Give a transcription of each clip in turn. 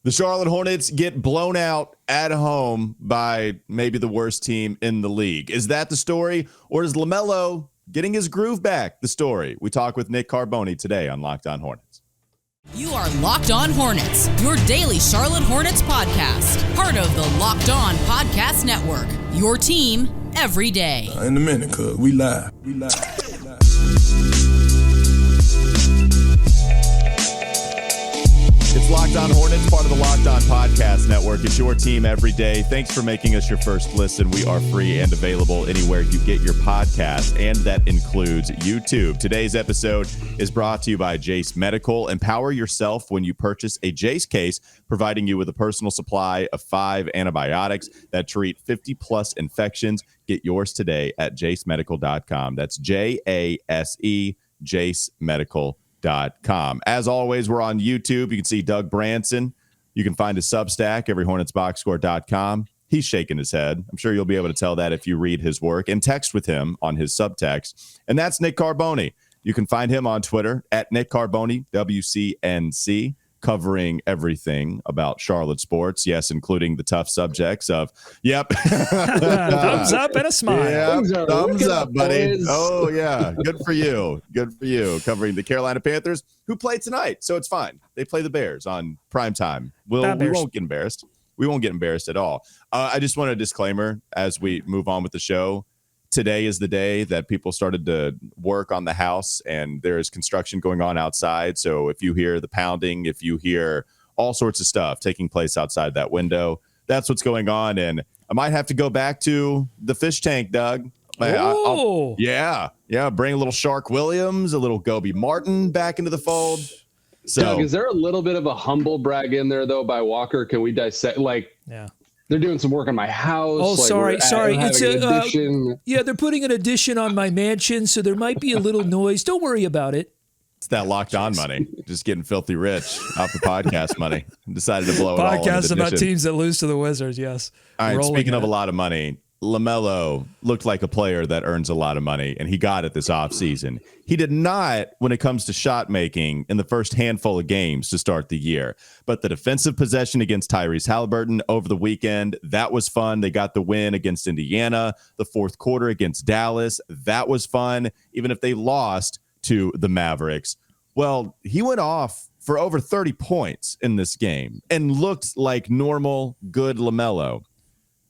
The Charlotte Hornets get blown out at home by maybe the worst team in the league. Is that the story? Or is LaMelo getting his groove back the story? We talk with Nick Carboni today on Locked On Hornets. You are Locked On Hornets, your daily Charlotte Hornets podcast. Part of the Locked On Podcast Network, your team every day. In a minute, cuz we live. It's Locked On Hornets, part of the Locked On Podcast Network. It's your team every day. Thanks for making us your first listen. We are free and available anywhere you get your podcast, and that includes YouTube. Today's episode is brought to you by Jace Medical. Empower yourself when you purchase a Jace case, providing you with a personal supply of 5 antibiotics that treat 50-plus infections. Get yours today at jacemedical.com. That's J-A-S-E, jacemedical.com. As always, we're on YouTube. You can see Doug Branson. You can find his Substack, everyhornetsboxscore.com. He's shaking his head. I'm sure you'll be able to tell that if you read his work and text with him on his subtext. And that's Nick Carboni. You can find him on Twitter at Nick Carboni, WCNC, covering everything about Charlotte sports. Yes, including the tough subjects of, thumbs up and a smile. Yep, thumbs up, buddy. Oh, yeah. Good for you. Good for you. Covering the Carolina Panthers, who play tonight. So it's fine. They play the Bears on primetime. We won't get embarrassed. We won't get embarrassed at all. I just want a disclaimer as we move on with the show. Today is the day that people started to work on the house, and there is construction going on outside. So if you hear the pounding, if you hear all sorts of stuff taking place outside that window, that's what's going on. And I might have to go back to the fish tank, Doug. Bring a little Shark Williams, a little Gobi Martin back into the fold. So, Doug, is there a little bit of a humble brag in there, though, by Walker? Can we dissect? They're doing some work on my house. Oh, sorry. It's they're putting an addition on my mansion, so there might be a little noise. Don't worry about it. It's that Locked On money. Just getting filthy rich off the podcast money. Decided to blow it all. Podcast about teams that lose to the Wizards, yes. All right, speaking of a lot of money, LaMelo looked like a player that earns a lot of money, and he got it this offseason. He did not when it comes to shot making in the first handful of games to start the year. But the defensive possession against Tyrese Halliburton over the weekend, that was fun. They got the win against Indiana. The fourth quarter against Dallas, that was fun, even if they lost to the Mavericks. Well, he went off for over 30 points in this game and looked like normal, good LaMelo.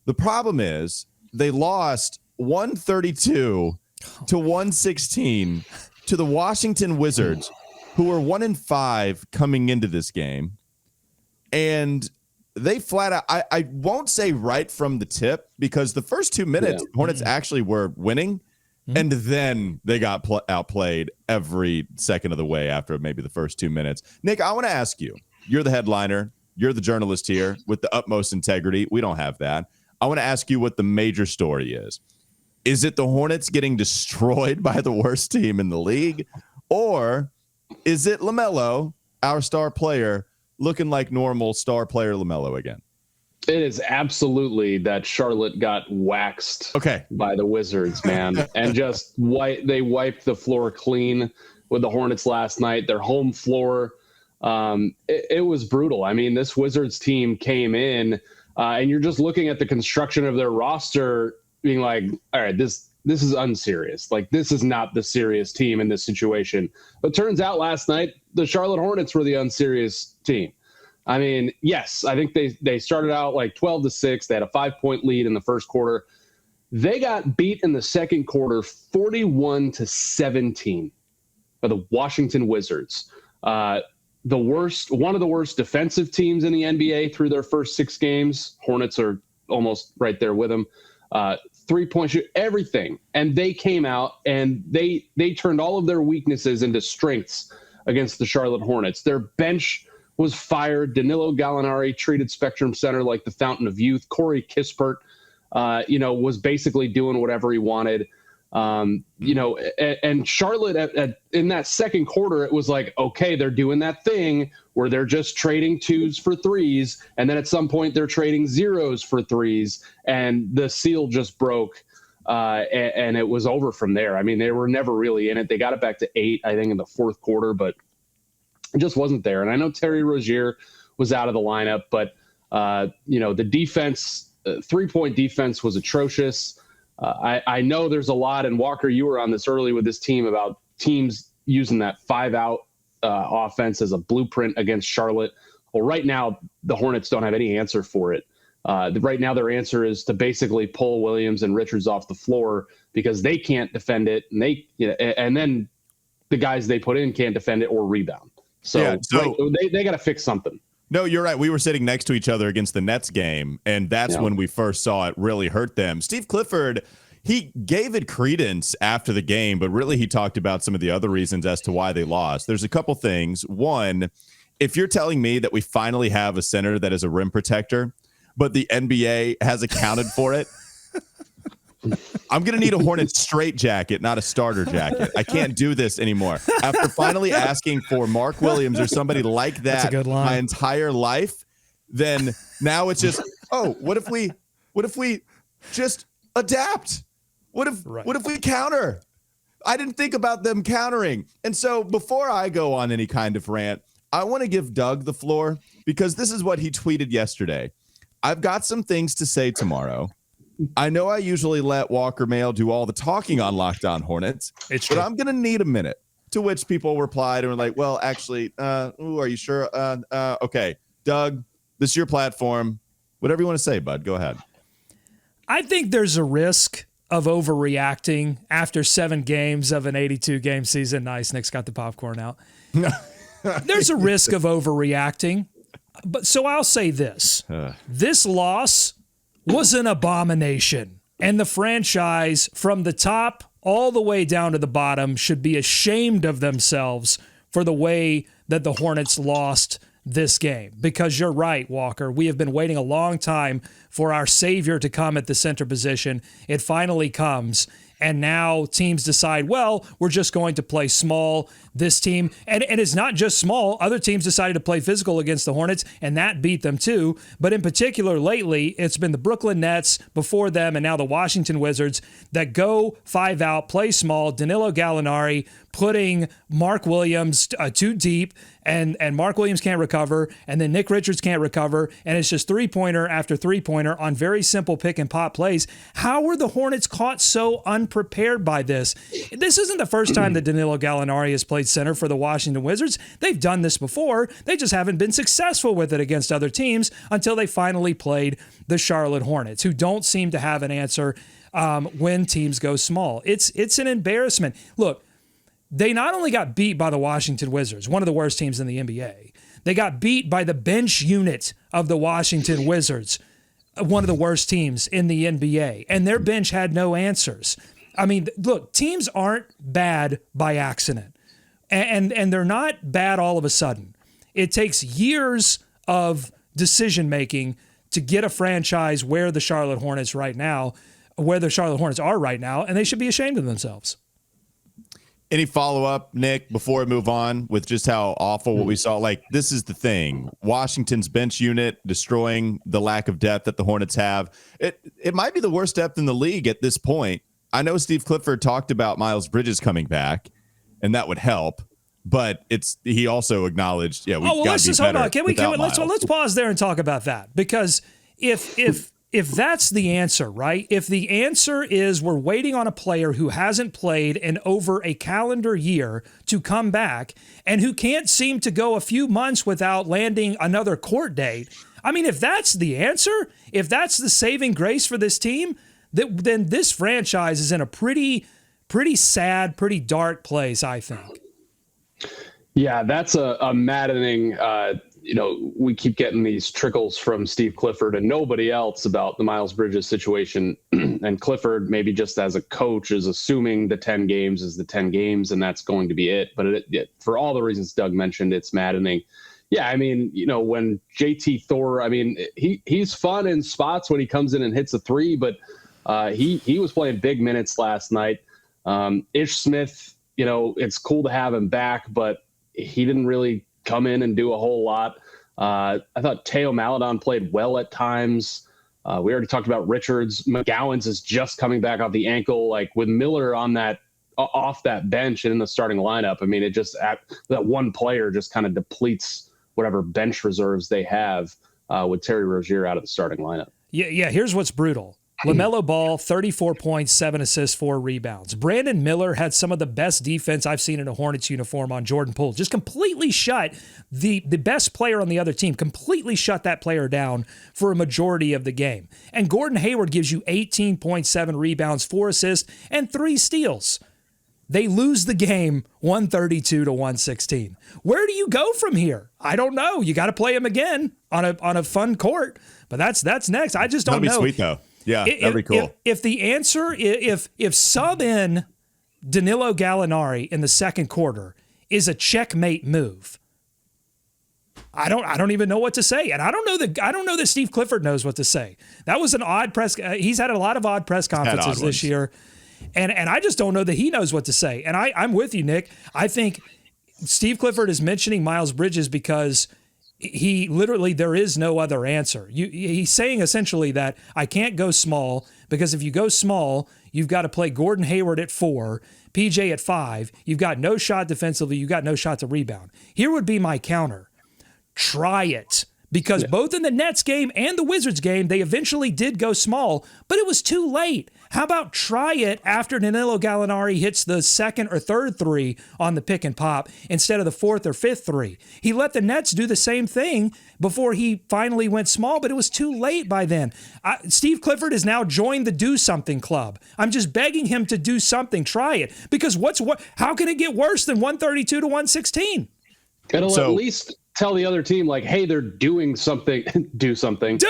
The problem is, they lost 132 to 116 to the Washington Wizards, who were 1-5 coming into this game. And they flat out, I won't say right from the tip, because the first 2 minutes, Hornets actually were winning. And then they got outplayed every second of the way after maybe the first 2 minutes. Nick, I want to ask you, you're the headliner. You're the journalist here with the utmost integrity. We don't have that. I want to ask you what the major story is. Is it the Hornets getting destroyed by the worst team in the league? Or is it LaMelo, our star player, looking like normal star player LaMelo again? It is absolutely that Charlotte got waxed by the Wizards, man. And just they wiped the floor clean with the Hornets last night. Their home floor, it was brutal. I mean, this Wizards team came in, and you're just looking at the construction of their roster being like, all right, this is unserious. Like, this is not the serious team in this situation. But turns out last night, the Charlotte Hornets were the unserious team. I mean, yes, I think they started out like 12-6. They had a 5-point lead in the first quarter. They got beat in the second quarter 41-17 by the Washington Wizards. One of the worst defensive teams in the NBA through their first 6 games. Hornets are almost right there with them. 3-point shoot, everything. And they came out and they turned all of their weaknesses into strengths against the Charlotte Hornets. Their bench was fired. Danilo Gallinari treated Spectrum Center like the fountain of youth. Corey Kispert, was basically doing whatever he wanted. And Charlotte in that second quarter, it was like, okay, they're doing that thing where they're just trading 2s for 3s. And then at some point they're trading 0s for 3s, and the seal just broke. And it was over from there. I mean, they were never really in it. They got it back to 8, I think, in the fourth quarter, but it just wasn't there. And I know Terry Rozier was out of the lineup. But, the defense, 3-point defense was atrocious. I know there's a lot, and Walker, you were on this early with this team about teams using that 5-out offense as a blueprint against Charlotte. Well, right now, the Hornets don't have any answer for it. Right now, their answer is to basically pull Williams and Richards off the floor because they can't defend it, and then the guys they put in can't defend it or rebound. So they got to fix something. No, you're right. We were sitting next to each other against the Nets game, and that's when we first saw it really hurt them. Steve Clifford, he gave it credence after the game, but really he talked about some of the other reasons as to why they lost. There's a couple things. One, if you're telling me that we finally have a center that is a rim protector, but the NBA has accounted for it, I'm going to need a Hornets straight jacket, not a starter jacket. I can't do this anymore. After finally asking for Mark Williams or somebody like that my entire life, then now it's just, what if we just adapt? What if we counter? I didn't think about them countering. And so before I go on any kind of rant, I want to give Doug the floor because this is what he tweeted yesterday. I've got some things to say tomorrow. I know I usually let Walker Mail do all the talking on Locked On Hornets, but I'm going to need a minute. To which people replied and were like, well, actually, are you sure? Okay, Doug, this is your platform. Whatever you want to say, bud, go ahead. I think there's a risk of overreacting after 7 games of an 82-game season. Nice, Nick's got the popcorn out. There's a risk of overreacting. But so I'll say this. This loss was an abomination. And the franchise, from the top all the way down to the bottom, should be ashamed of themselves for the way that the Hornets lost this game. Because you're right, Walker. We have been waiting a long time for our savior to come at the center position. It finally comes. And now teams decide, well, we're just going to play small, this team. And it's not just small. Other teams decided to play physical against the Hornets, and that beat them too. But in particular, lately, it's been the Brooklyn Nets before them and now the Washington Wizards that go 5 out, play small, Danilo Gallinari putting Mark Williams too deep, and Mark Williams can't recover, and then Nick Richards can't recover, and it's just three-pointer after three-pointer on very simple pick-and-pop plays. How were the Hornets caught so unprepared by this? This isn't the first time that Danilo Gallinari has played center for the Washington Wizards. They've done this before. They just haven't been successful with it against other teams until they finally played the Charlotte Hornets, who don't seem to have an answer when teams go small. It's an embarrassment. Look, they not only got beat by the Washington Wizards, one of the worst teams in the NBA, they got beat by the bench unit of the Washington Wizards, one of the worst teams in the NBA, and their bench had no answers. I mean, look, teams aren't bad by accident, and they're not bad all of a sudden. It takes years of decision-making to get a franchise where the Charlotte Hornets are right now, and they should be ashamed of themselves. Any follow-up, Nick, before we move on with just how awful what we saw? Like, this is the thing. Washington's bench unit destroying the lack of depth that the Hornets have. It might be the worst depth in the league at this point. I know Steve Clifford talked about Miles Bridges coming back, and that would help. But he also acknowledged, we got to be better. Let's pause there and talk about that. Because if that's the answer, right? If the answer is we're waiting on a player who hasn't played in over a calendar year to come back and who can't seem to go a few months without landing another court date, I mean, if that's the answer, if that's the saving grace for this team, then this franchise is in a pretty sad, pretty dark place, I think. Yeah, that's a maddening we keep getting these trickles from Steve Clifford and nobody else about the Miles Bridges situation. And Clifford, maybe just as a coach, is assuming the 10 games is the 10 games and that's going to be it. But for all the reasons Doug mentioned, it's maddening. Yeah, I mean, when JT Thor, I mean, he's fun in spots when he comes in and hits a three, but he was playing big minutes last night. Ish Smith, it's cool to have him back, but he didn't really come in and do a whole lot. I thought Teo Maledon played well at times. We already talked about Richards. McGowan's is just coming back off the ankle. Like with Miller on off that bench and in the starting lineup, I mean, that one player just kind of depletes whatever bench reserves they have with Terry Rozier out of the starting lineup. Yeah. Here's what's brutal. LaMelo Ball, 34 points, 7 assists, 4 rebounds. Brandon Miller had some of the best defense I've seen in a Hornets uniform on Jordan Poole. Just completely shut the best player on the other team, completely shut that player down for a majority of the game. And Gordon Hayward gives you 18.7 rebounds, 4 assists, and 3 steals. They lose the game 132-116. Where do you go from here? I don't know. You got to play him again on a fun court, but that's next. I just don't know. That'd be sweet though. Yeah, that'd be cool. If the answer, if sub in Danilo Gallinari in the second quarter is a checkmate move, I don't even know what to say, and I don't know that Steve Clifford knows what to say. That was an odd press. He's had a lot of odd press conferences this year, and I just don't know that he knows what to say. And I'm with you, Nick. I think Steve Clifford is mentioning Miles Bridges because he literally, there is no other answer. He's saying essentially that I can't go small because if you go small, you've got to play Gordon Hayward at 4, PJ at 5. You've got no shot defensively. You've got no shot to rebound. Here would be my counter. Try it. Because both in the Nets game and the Wizards game, they eventually did go small, but it was too late. How about try it after Danilo Gallinari hits the second or third 3 on the pick and pop instead of the 4th or 5th 3? He let the Nets do the same thing before he finally went small, but it was too late by then. Steve Clifford has now joined the Do Something Club. I'm just begging him to do something. Try it. Because how can it get worse than 132-116? It'll at least tell the other team, like, hey, they're doing something. Do something.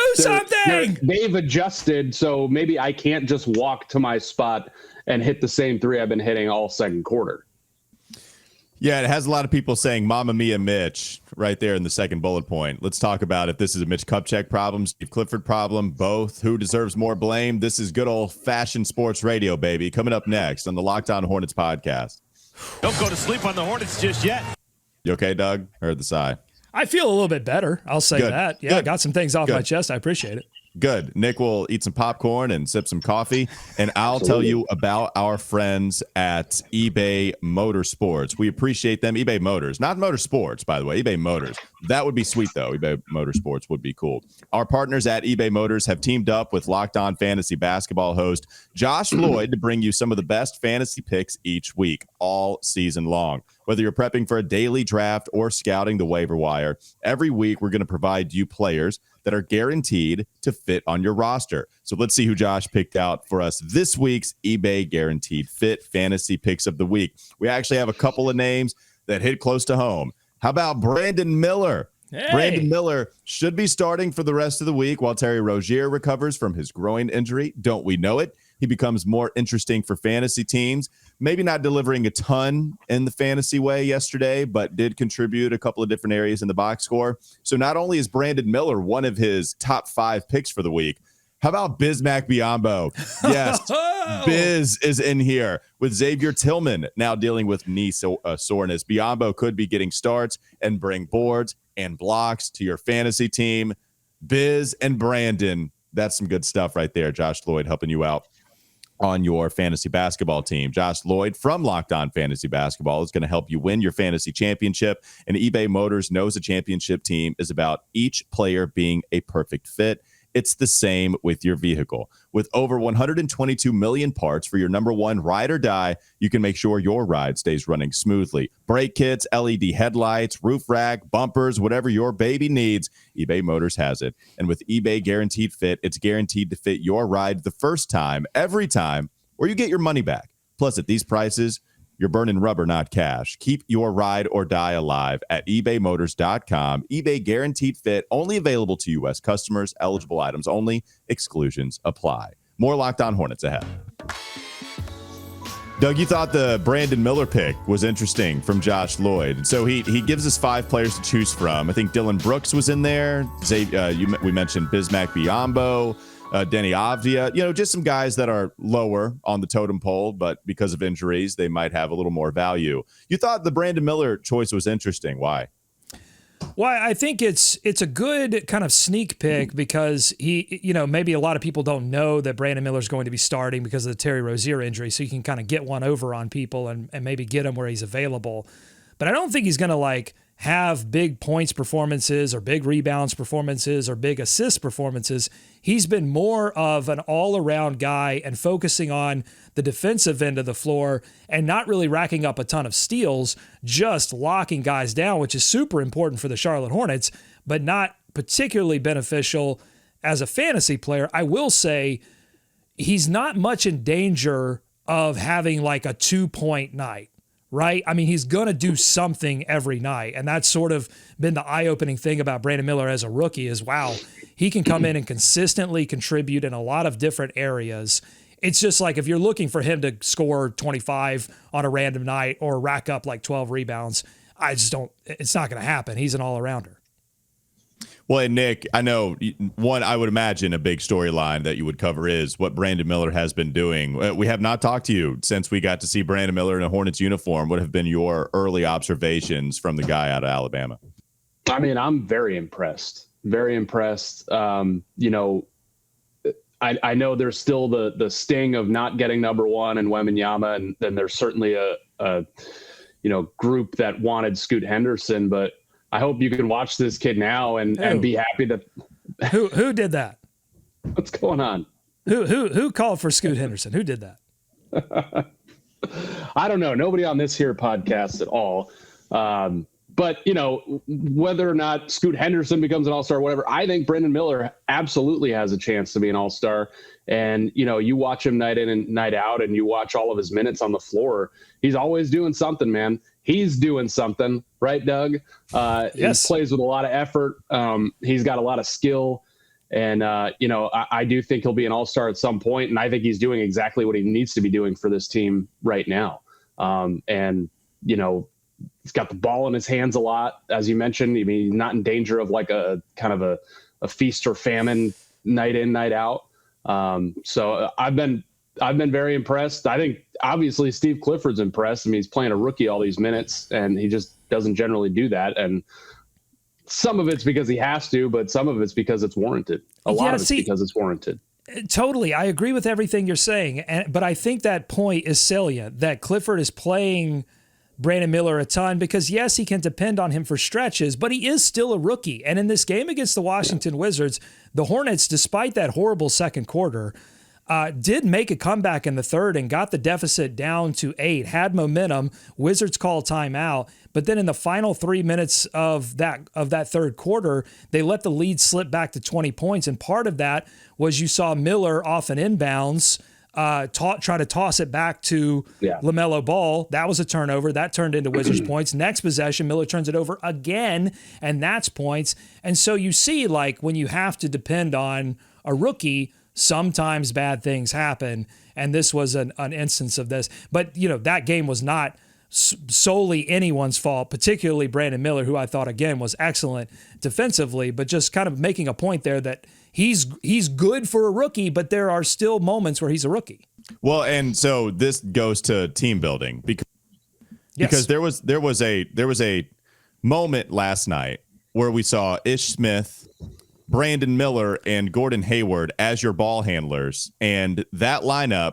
They've adjusted, so maybe I can't just walk to my spot and hit the same 3 I've been hitting all second quarter. Yeah, it has a lot of people saying Mamma Mia Mitch right there in the second bullet point. Let's talk about if this is a Mitch Kupchak problem, Steve Clifford problem, both. Who deserves more blame? This is good old-fashioned sports radio, baby. Coming up next on the Locked On Hornets podcast. Don't go to sleep on the Hornets just yet. You okay, Doug? I heard the sigh. I feel a little bit better. I'll say that. Yeah, I got some things off my chest. I appreciate it. Good. Nick will eat some popcorn and sip some coffee, and I'll tell you about our friends at eBay Motorsports. We appreciate them. eBay Motors, not Motorsports, by the way. eBay Motors. That would be sweet, though. eBay Motorsports would be cool. Our partners at eBay Motors have teamed up with Locked On Fantasy Basketball host Josh Floyd to bring you some of the best fantasy picks each week, all season long. Whether you're prepping for a daily draft or scouting the waiver wire, every week we're going to provide you players that are guaranteed to fit on your roster. So let's see who Josh picked out for us this week's eBay Guaranteed Fit Fantasy Picks of the Week. We actually have a couple of names that hit close to home. How about Brandon Miller? Hey. Brandon Miller should be starting for the rest of the week while Terry Rozier recovers from his groin injury. Don't we know it? He becomes more interesting for fantasy teams. Maybe not delivering a ton in the fantasy way yesterday, but did contribute a couple of different areas in the box score. So not only is Brandon Miller one of his top 5 picks for the week, how about Bismack Biyombo? Yes, Biz is in here with Xavier Tillman now dealing with knee soreness. Biyombo could be getting starts and bring boards and blocks to your fantasy team. Biz and Brandon, that's some good stuff right there. Josh Lloyd helping you out on your fantasy basketball team. Josh Lloyd from Locked On Fantasy Basketball is going to help you win your fantasy championship. And eBay Motors knows a championship team is about each player being a perfect fit. It's the same with your vehicle. With over 122 million parts for your number one ride or die, you can make sure your ride stays running smoothly. Brake kits, LED headlights, roof rack, bumpers, whatever your baby needs, eBay Motors has it. And with eBay Guaranteed Fit, it's guaranteed to fit your ride the first time, every time, or you get your money back. Plus, at these prices, you're burning rubber, not cash. Keep your ride or die alive at ebaymotors.com. eBay Guaranteed Fit, only available to U.S. customers. Eligible items only. Exclusions apply. More Locked On Hornets ahead. Doug, you thought the Brandon Miller pick was interesting from Josh Lloyd. So he gives us 5 players to choose from. I think Dylan Brooks was in there. We mentioned Bismack Biyombo. Denny Avdia, just some guys that are lower on the totem pole, but because of injuries, they might have a little more value. You thought the Brandon Miller choice was interesting. Why? Well, I think it's a good kind of sneak pick because he, maybe a lot of people don't know that Brandon Miller's going to be starting because of the Terry Rozier injury, so you can kind of get one over on people and maybe get him where he's available. But I don't think he's going to have big points performances or big rebounds performances or big assist performances. He's been more of an all-around guy and focusing on the defensive end of the floor and not really racking up a ton of steals, just locking guys down, which is super important for the Charlotte Hornets, but not particularly beneficial as a fantasy player. I will say he's not much in danger of having like a 2-point night. Right? I mean, he's going to do something every night. And that's sort of been the eye-opening thing about Brandon Miller as a rookie is, wow, he can come in and consistently contribute in a lot of different areas. It's just like if you're looking for him to score 25 on a random night or rack up like 12 rebounds, it's not going to happen. He's an all-arounder. Well, and Nick, I know I would imagine a big storyline that you would cover is what Brandon Miller has been doing. We have not talked to you since we got to see Brandon Miller in a Hornets uniform. What have been your early observations from the guy out of Alabama? I mean, I'm very impressed. Very impressed. I know there's still the sting of not getting number one in Wembanyama, and then there's certainly a group that wanted Scoot Henderson, but I hope you can watch this kid now and be happy that. Who did that? What's going on? Who called for Scoot Henderson? Who did that? I don't know. Nobody on this here podcast at all. But whether or not Scoot Henderson becomes an all-star, whatever, I think Brandon Miller absolutely has a chance to be an all-star. And, you watch him night in and night out, and you watch all of his minutes on the floor. He's always doing something, man. He's doing something, right, Doug? Yes. He plays with a lot of effort. He's got a lot of skill. And, I do think he'll be an all-star at some point, and I think he's doing exactly what he needs to be doing for this team right now. He's got the ball in his hands a lot, as you mentioned. I mean, he's not in danger of like a kind of a feast or famine night in, night out. So I've been very impressed. I think obviously Steve Clifford's impressed. I mean, he's playing a rookie all these minutes, and he just doesn't generally do that. And some of it's because he has to, but some of it's because it's warranted. A lot of it's because it's warranted. Totally. I agree with everything you're saying. But I think that point is salient, that Clifford is playing Brandon Miller a ton because, yes, he can depend on him for stretches, but he is still a rookie. And in this game against the Washington Wizards, the Hornets, despite that horrible second quarter, did make a comeback in the third and got the deficit down to 8, had momentum. Wizards call timeout. But then in the final 3 minutes of that third quarter, they let the lead slip back to 20 points. And part of that was you saw Miller off an inbounds, try to toss it back to LaMelo Ball. That was a turnover. That turned into Wizards points. Next possession, Miller turns it over again, and that's points. And so you see, like, when you have to depend on a rookie, sometimes bad things happen, and this was an instance of this. But, that game was not solely anyone's fault, particularly Brandon Miller, who I thought, again, was excellent defensively, but just kind of making a point there that he's good for a rookie, but there are still moments where he's a rookie. Well, and so this goes to team building because there was a moment last night where we saw Ish Smith, Brandon Miller, and Gordon Hayward as your ball handlers, and that lineup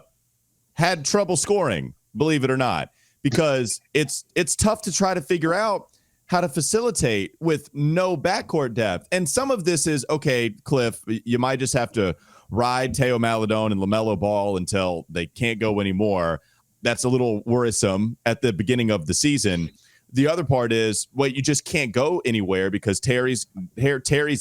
had trouble scoring, believe it or not, because it's tough to try to figure out how to facilitate with no backcourt depth. And some of this is, okay, Cliff, you might just have to ride Teo Maledon and LaMelo Ball until they can't go anymore. That's a little worrisome at the beginning of the season. The other part is, well, you just can't go anywhere because Terry's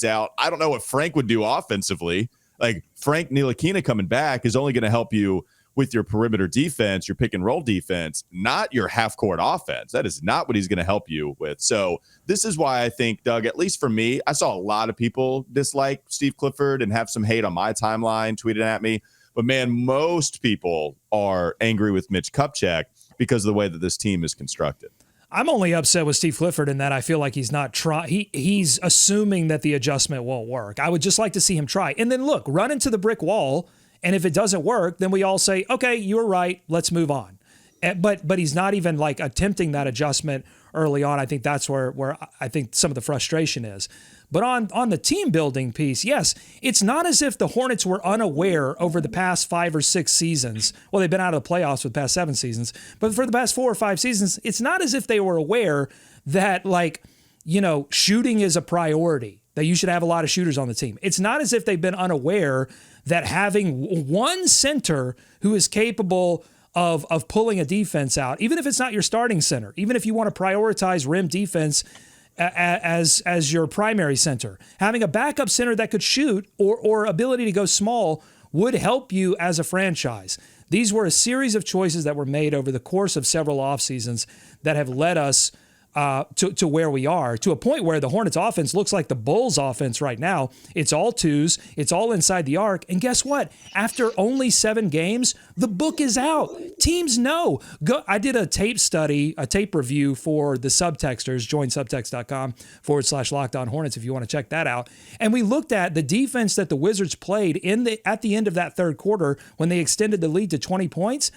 out. I don't know what Frank would do offensively. Like, Frank Ntilikina coming back is only going to help you with your perimeter defense, your pick and roll defense, not your half court offense. That is not what he's going to help you with. So this is why I think, Doug, at least for me, I saw a lot of people dislike Steve Clifford and have some hate on my timeline tweeting at me. But man, most people are angry with Mitch Kupchak because of the way that this team is constructed. I'm only upset with Steve Clifford in that I feel like he's not trying. He's assuming that the adjustment won't work. I would just like to see him try. And then look, run into the brick wall. And if it doesn't work, then we all say, okay, you were right. Let's move on. But he's not even like attempting that adjustment early on. I think that's where I think some of the frustration is. But on the team building piece, yes, it's not as if the Hornets were unaware over the past 5 or 6 seasons. Well, they've been out of the playoffs for the past 7 seasons. But for the past 4 or 5 seasons, it's not as if they were aware that, like, shooting is a priority, that you should have a lot of shooters on the team. It's not as if they've been unaware that having one center who is capable of pulling a defense out, even if it's not your starting center, even if you want to prioritize rim defense as your primary center, having a backup center that could shoot or ability to go small would help you as a franchise. These were a series of choices that were made over the course of several off seasons that have led us to where we are, to a point where the Hornets offense looks like the Bulls offense right now. It's all twos. It's all inside the arc. And guess what? After only 7 games, the book is out. Teams know. I did a tape study, a tape review for the subtexters. Join subtext.com/Locked On Hornets if you want to check that out. And we looked at the defense that the Wizards played at the end of that third quarter when they extended the lead to 20 points.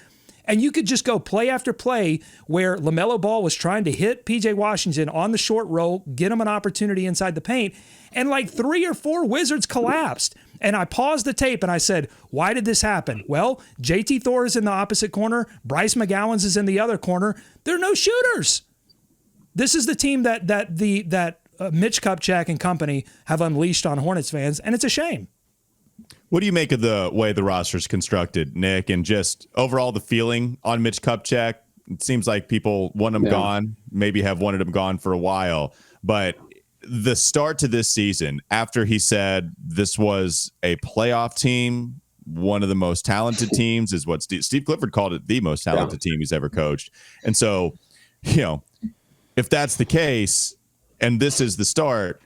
And you could just go play after play where LaMelo Ball was trying to hit P.J. Washington on the short roll, get him an opportunity inside the paint, and like 3 or 4 Wizards collapsed. And I paused the tape and I said, why did this happen? Well, JT Thor is in the opposite corner. Bryce McGowan's is in the other corner. There are no shooters. This is the team that Mitch Kupchak and company have unleashed on Hornets fans, and it's a shame. What do you make of the way the roster's constructed, Nick, and just overall the feeling on Mitch Kupchak? It seems like people want him gone, maybe have wanted him gone for a while. But the start to this season, after he said this was a playoff team, one of the most talented teams, is what Steve Clifford called it, the most talented team he's ever coached. And so, if that's the case, and this is the start,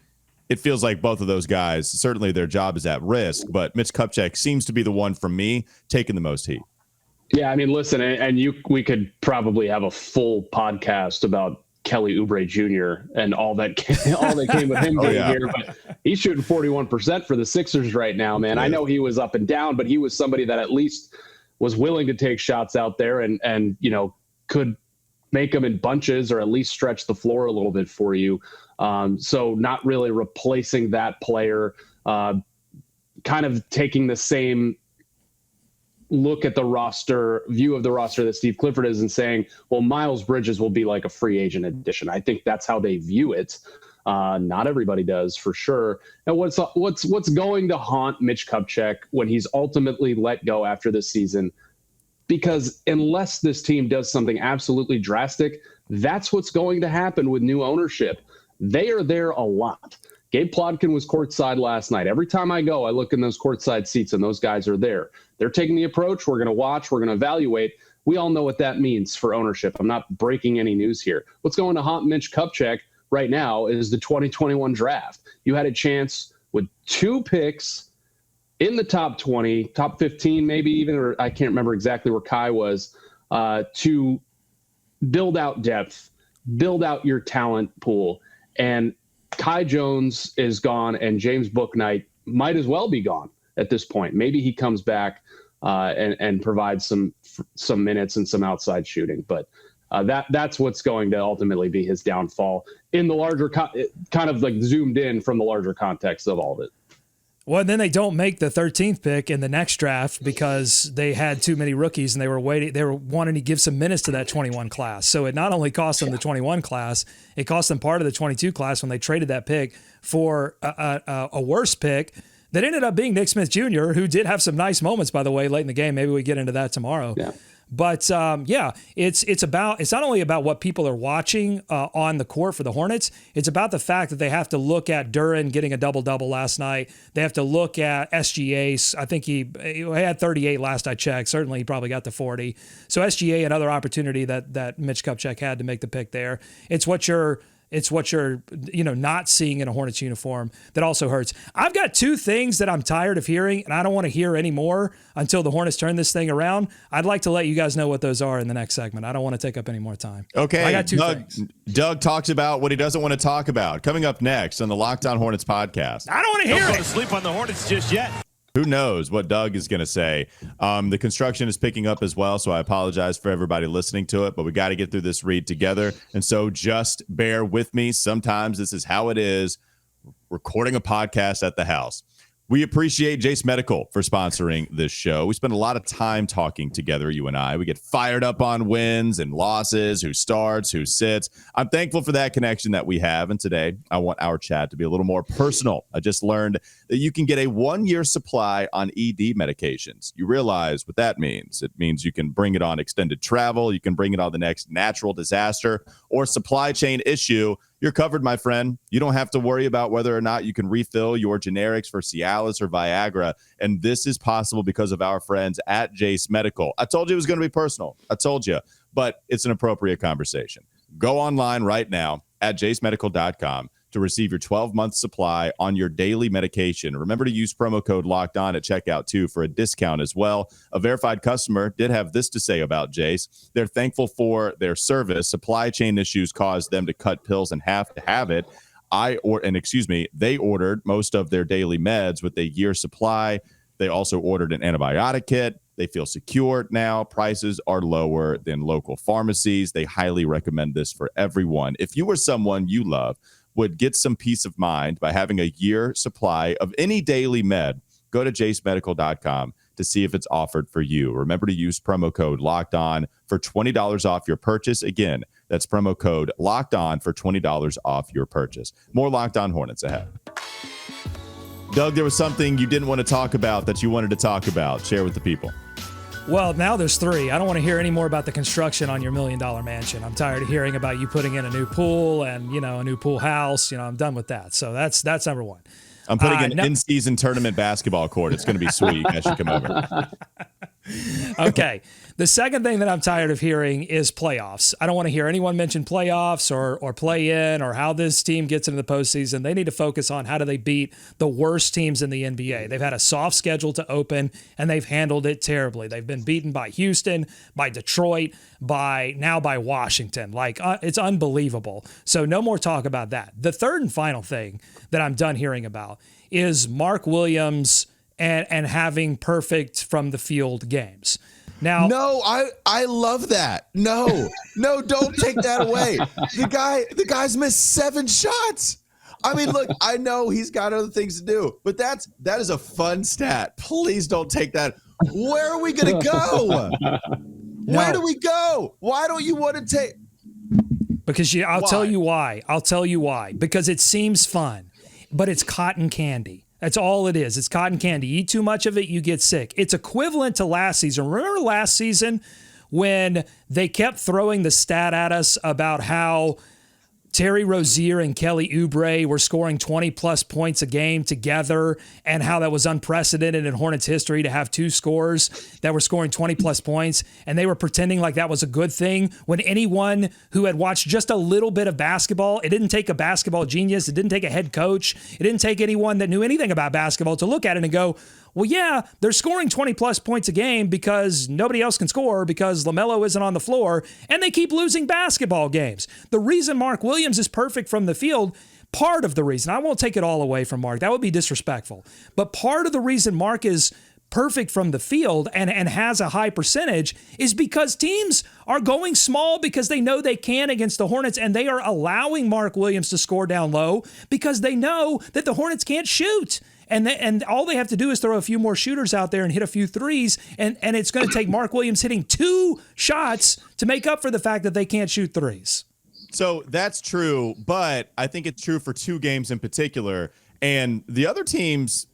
it feels like both of those guys, certainly their job is at risk, but Mitch Kupchak seems to be the one, from me, taking the most heat. Yeah, I mean, listen, and we could probably have a full podcast about Kelly Oubre Jr. and all that came with him being here, but he's shooting 41% for the Sixers right now, man. I know he was up and down, but he was somebody that at least was willing to take shots out there and could make them in bunches or at least stretch the floor a little bit for you. So not really replacing that player, kind of taking the same look at the view of the roster that Steve Clifford is and saying, well, Miles Bridges will be like a free agent addition. I think that's how they view it. Not everybody does, for sure. And what's going to haunt Mitch Kupchak when he's ultimately let go after this season? Because unless this team does something absolutely drastic, that's what's going to happen with new ownership. They are there a lot. Gabe Plotkin was courtside last night. Every time I go, I look in those courtside seats, and those guys are there. They're taking the approach. We're going to watch. We're going to evaluate. We all know what that means for ownership. I'm not breaking any news here. What's going to haunt Mitch Kupchak right now is the 2021 draft. You had a chance with 2 picks in the top 20, top 15, maybe even, or I can't remember exactly where Kai was, to build out depth, build out your talent pool. And Kai Jones is gone, and James Bouknight might as well be gone at this point. Maybe he comes back and provides some minutes and some outside shooting. But that's what's going to ultimately be his downfall in the larger kind of like zoomed in from the larger context of all of it. Well, then they don't make the 13th pick in the next draft because they had too many rookies and they were wanting to give some minutes to that 21 class. So it not only cost them the 21 class, it cost them part of the 22 class when they traded that pick for a worse pick that ended up being Nick Smith Jr., who did have some nice moments, by the way, late in the game. Maybe we get into that tomorrow. Yeah. But it's not only about what people are watching on the court for the Hornets. It's about the fact that they have to look at Duren getting a double-double last night. They have to look at SGA. I think he had 38 last I checked. Certainly he probably got to 40. So SGA, another opportunity that Mitch Kupchak had to make the pick there. It's what you're not seeing in a Hornets uniform that also hurts. I've got 2 things that I'm tired of hearing, and I don't want to hear anymore until the Hornets turn this thing around. I'd like to let you guys know what those are in the next segment. I don't want to take up any more time. Okay. I got 2 things. Doug talks about what he doesn't want to talk about. Coming up next on the Locked On Hornets podcast. I don't want to hear it. Don't go to sleep on the Hornets just yet. Who knows what Doug is going to say? The construction is picking up as well, so I apologize for everybody listening to it, but we got to get through this read together, and so just bear with me. Sometimes this is how it is, recording a podcast at the house. We appreciate Jace Medical for sponsoring this show. We spend a lot of time talking together, you and I. We get fired up on wins and losses, who starts, who sits. I'm thankful for that connection that we have. And today, I want our chat to be a little more personal. I just learned that you can get a 1-year supply on ED medications. You realize what that means. It means you can bring it on extended travel. You can bring it on the next natural disaster or supply chain issue. You're covered, my friend. You don't have to worry about whether or not you can refill your generics for Cialis or Viagra. And this is possible because of our friends at Jace Medical. I told you it was going to be personal. I told you, but it's an appropriate conversation. Go online right now at jacemedical.com to receive your 12-month supply on your daily medication. Remember to use promo code Locked On at checkout, too, for a discount as well. A verified customer did have this to say about Jace. They're thankful for their service. Supply chain issues caused them to cut pills in half to have it. They ordered most of their daily meds with a year supply. They also ordered an antibiotic kit. They feel secure now. Prices are lower than local pharmacies. They highly recommend this for everyone. If you or someone you love would get some peace of mind by having a year supply of any daily med, go to jacemedical.com to see if it's offered for you. Remember to use promo code Locked On for $20 off your purchase. Again, that's promo code Locked On for $20 off your purchase. More Locked On Hornets ahead. Doug, there was something you didn't want to talk about that you wanted to talk about. Share with the people. Well, now there's 3. I don't want to hear any more about the construction on your $1 million mansion. I'm tired of hearing about you putting in a new pool and, a new pool house. I'm done with that. So that's number 1. I'm putting an in-season tournament basketball court. It's going to be sweet. You guys should come over. Okay. The second thing that I'm tired of hearing is playoffs. I don't want to hear anyone mention playoffs or play in or how this team gets into the postseason. They need to focus on how do they beat the worst teams in the NBA. They've had a soft schedule to open, and they've handled it terribly. They've been beaten by Houston, by Detroit, by Washington. It's unbelievable. So no more talk about that. The third and final thing that I'm done hearing about is Mark Williams and having perfect from the field games. Now, no, I love that. No, don't take that away. The guy's missed 7 shots. I mean, look, I know he's got other things to do, but that is a fun stat. Please don't take that. Where are we going to go? Where do we go? Why don't you want to take? Because I'll tell you why. I'll tell you why. Because it seems fun, but it's cotton candy. That's all it is. It's cotton candy. You eat too much of it, you get sick. It's equivalent to last season. Remember last season when they kept throwing the stat at us about how Terry Rozier and Kelly Oubre were scoring 20-plus points a game together, and how that was unprecedented in Hornets history to have 2 scorers that were scoring 20-plus points, and they were pretending like that was a good thing when anyone who had watched just a little bit of basketball, it didn't take a basketball genius, it didn't take a head coach, it didn't take anyone that knew anything about basketball to look at it and go, well, yeah, they're scoring 20-plus points a game because nobody else can score because LaMelo isn't on the floor, and they keep losing basketball games. The reason Mark Williams is perfect from the field, part of the reason, I won't take it all away from Mark, that would be disrespectful, but part of the reason Mark is perfect from the field and has a high percentage is because teams are going small because they know they can against the Hornets, and they are allowing Mark Williams to score down low because they know that the Hornets can't shoot. And all they have to do is throw a few more shooters out there and hit a few threes, and it's going to take Mark Williams hitting 2 shots to make up for the fact that they can't shoot threes. So that's true, but I think it's true for 2 games in particular. And the other teams,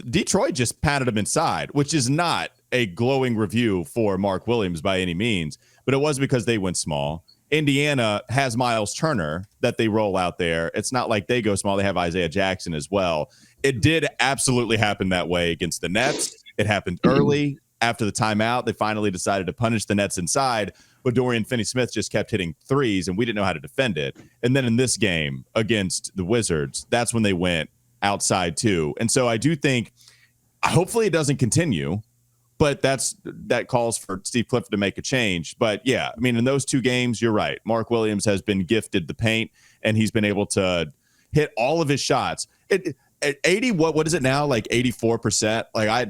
Detroit just patted them inside, which is not a glowing review for Mark Williams by any means, but it was because they went small. Indiana has Miles Turner that they roll out there. It's not like they go small. They have Isaiah Jackson as well. It did absolutely happen that way against the Nets. It happened early. After the timeout, they finally decided to punish the Nets inside, but Dorian Finney-Smith just kept hitting threes, and we didn't know how to defend it. And then in this game against the Wizards, that's when they went outside too. And so I do think, hopefully it doesn't continue, but that calls for Steve Clifford to make a change. But yeah, I mean, in those 2 games, you're right. Mark Williams has been gifted the paint, and he's been able to hit all of his shots. At 80, what is it now? Like 84%?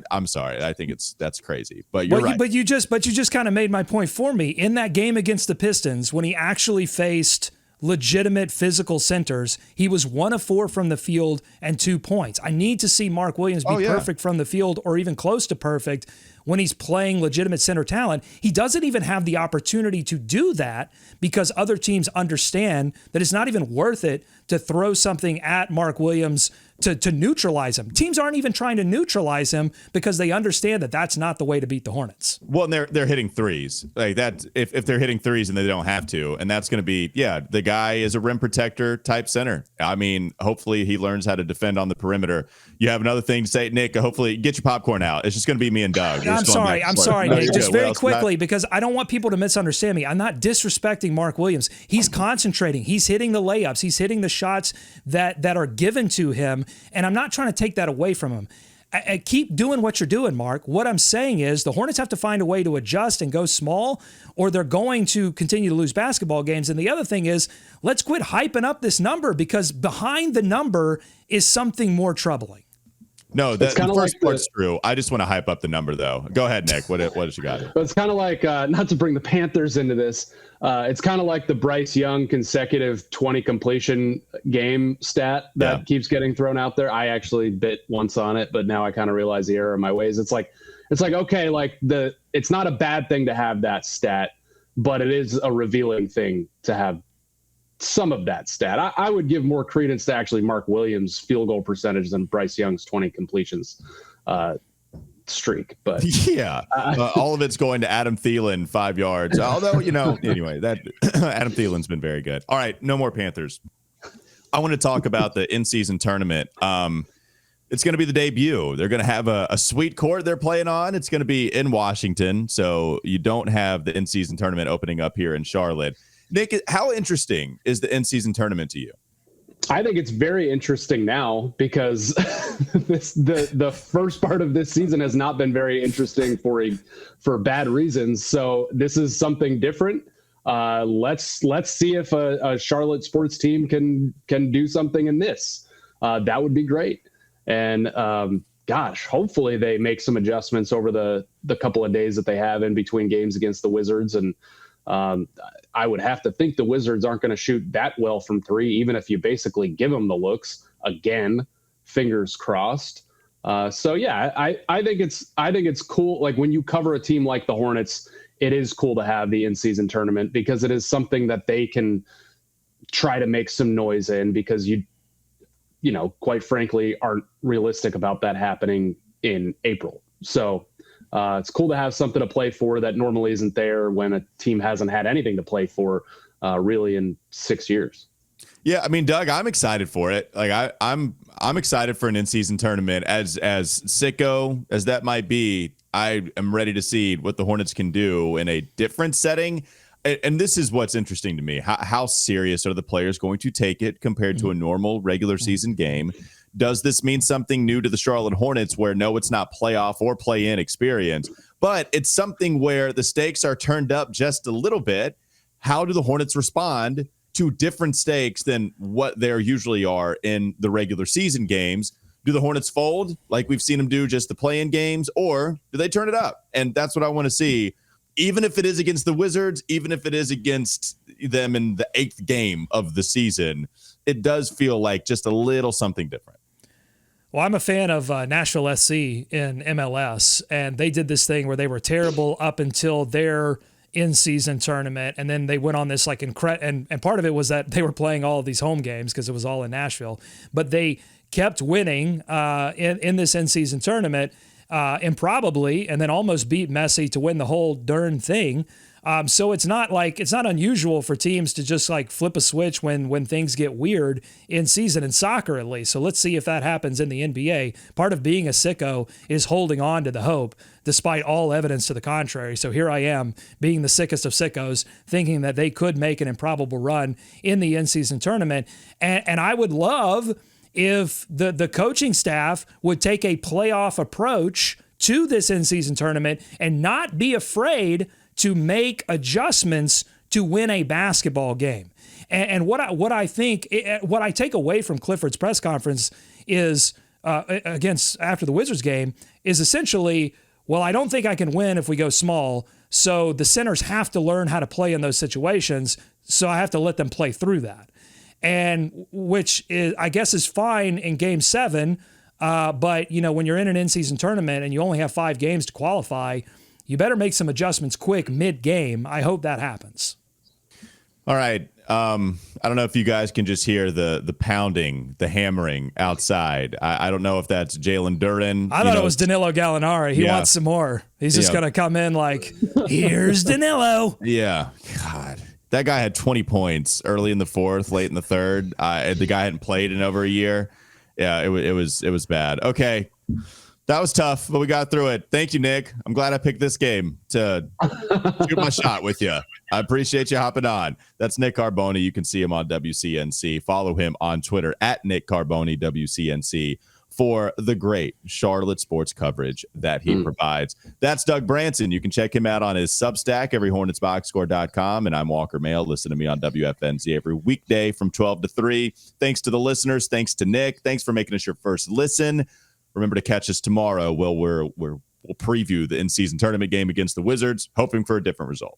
I'm sorry. I think that's crazy. But you're right. But you just kind of made my point for me. In that game against the Pistons, when he actually faced legitimate physical centers, he was 1 of 4 from the field and 2 points. I need to see Mark Williams be perfect from the field or even close to perfect when he's playing legitimate center talent. He doesn't even have the opportunity to do that because other teams understand that it's not even worth it to throw something at Mark Williams to neutralize him. Teams aren't even trying to neutralize him because they understand that that's not the way to beat the Hornets. Well, and they're hitting threes like that. If they're hitting threes and they don't have to, and that's going to be, the guy is a rim protector type center. I mean, hopefully he learns how to defend on the perimeter. You have another thing to say, Nick? Hopefully get your popcorn out. It's just going to be me and Doug. I'm sorry, Nick. Just very quickly, because I don't want people to misunderstand me. I'm not disrespecting Mark Williams. He's concentrating. He's hitting the layups. He's hitting the shots that are given to him, and I'm not trying to take that away from him. I keep doing what you're doing, Mark. What I'm saying is the Hornets have to find a way to adjust and go small, or they're going to continue to lose basketball games. And the other thing is, let's quit hyping up this number, because behind the number is something more troubling. No, the first part's true. I just want to hype up the number, though. Go ahead, Nick. What has you got? But it's kind of like, not to bring the Panthers into this, it's kind of like the Bryce Young consecutive 20 completion game stat that keeps getting thrown out there. I actually bit once on it, but now I kind of realize the error of my ways. It's like, okay, like it's not a bad thing to have that stat, but it is a revealing thing to have some of that stat. I would give more credence to actually Mark Williams' field goal percentage than Bryce Young's 20 completions streak. But all of it's going to Adam Thielen, 5 yards. Although, anyway, that Adam Thielen's been very good. All right, no more Panthers. I want to talk about the in-season tournament. It's going to be the debut. They're going to have a sweet court they're playing on. It's going to be in Washington, so you don't have the in-season tournament opening up here in Charlotte. Nick, how interesting is the in-season tournament to you? I think it's very interesting now because the first part of this season has not been very interesting for bad reasons. So this is something different. Let's see if a Charlotte sports team can do something in this. That would be great. And hopefully they make some adjustments over the couple of days that they have in between games against the Wizards. And I would have to think the Wizards aren't going to shoot that well from 3, even if you basically give them the looks. Again, fingers crossed. I think it's cool. Like when you cover a team like the Hornets, it is cool to have the in-season tournament because it is something that they can try to make some noise in, because you quite frankly aren't realistic about that happening in April. So it's cool to have something to play for that normally isn't there when a team hasn't had anything to play for really in 6 years. Yeah, I mean, Doug, I'm excited for it. Like I'm excited for an in-season tournament. As sicko as that might be, I am ready to see what the Hornets can do in a different setting. And this is what's interesting to me. How serious are the players going to take it compared to a normal regular season game? Does this mean something new to the Charlotte Hornets where, no, it's not playoff or play-in experience, but it's something where the stakes are turned up just a little bit? How do the Hornets respond to different stakes than what there usually are in the regular season games? Do the Hornets fold like we've seen them do just the play-in games, or do they turn it up? And that's what I want to see, even if it is against the Wizards, even if it is against them in the 8th game of the season. It does feel like just a little something different. Well, I'm a fan of Nashville SC in MLS, and they did this thing where they were terrible up until their in-season tournament, and then they went on this and part of it was that they were playing all of these home games because it was all in Nashville, but they kept winning in this in-season tournament improbably, and then almost beat Messi to win the whole darn thing. So it's not unusual for teams to just flip a switch when things get weird in season, in soccer at least. So let's see if that happens in the NBA. Part of being a sicko is holding on to the hope despite all evidence to the contrary. So here I am being the sickest of sickos, thinking that they could make an improbable run in the in-season tournament. And I would love if the coaching staff would take a playoff approach to this in-season tournament and not be afraid to make adjustments to win a basketball game. And what I take away from Clifford's press conference is after the Wizards game is essentially well, I don't think I can win if we go small. So the centers have to learn how to play in those situations. So I have to let them play through that. And which is, I guess, is fine in game 7. But, when you're in an in-season tournament and you only have 5 games to qualify, you better make some adjustments quick mid-game. I hope that happens. All right. I don't know if you guys can just hear the pounding, the hammering outside. I don't know if that's Jalen Duren. I thought it was Danilo Gallinari. He wants some more. He's just going to come in like, here's Danilo. Yeah. God. That guy had 20 points early in the 4th, late in the 3rd. The guy hadn't played in over a year. Yeah, it was bad. Okay. That was tough, but we got through it. Thank you, Nick. I'm glad I picked this game to shoot my shot with you. I appreciate you hopping on. That's Nick Carboni. You can see him on WCNC. Follow him on Twitter at Nick Carboni WCNC for the great Charlotte sports coverage that he provides. That's Doug Branson. You can check him out on his Substack, everyhornetsboxscore.com. And I'm Walker Mail. Listen to me on WFNZ every weekday from 12 to 3. Thanks to the listeners. Thanks to Nick. Thanks for making us your first listen. Remember to catch us tomorrow. Well, we'll preview the in-season tournament game against the Wizards, hoping for a different result.